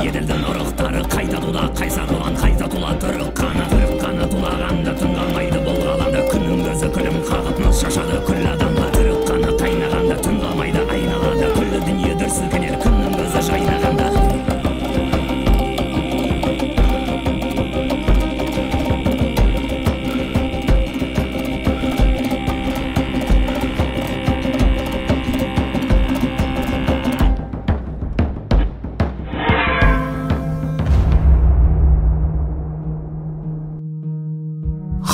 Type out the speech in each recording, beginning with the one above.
Еділдің ұрықтары қайда тула, қайсар ұлан қайда тула, түрік қаны тулағанда түн қалмайды бұл ғаламда. Күннің көзі күлім қағып нұр шашады күллі адамға. Түрік қаны қайнағанда түн қалмайды айналады, күллі дүние дүр сілкінер күннің көзі жайнағанда.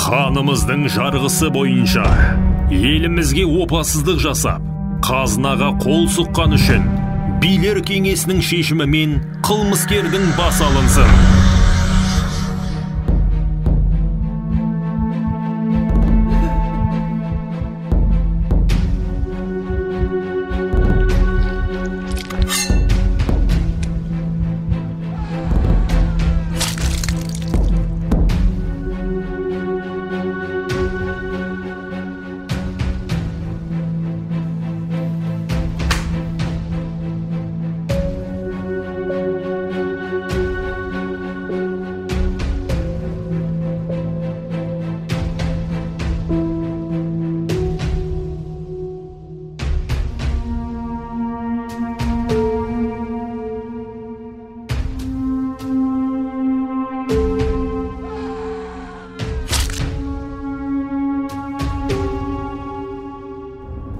Ханымыздың жарғысы бойынша елімізге опасыздық жасап, қазынаға қол сұққан үшін билер кеңесінің шешімімен қылмыскердің басы алынсын.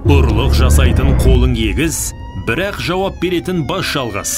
Ұрлық жасайтын қолың егіз, бірақ жауап беретін бас жалғыз.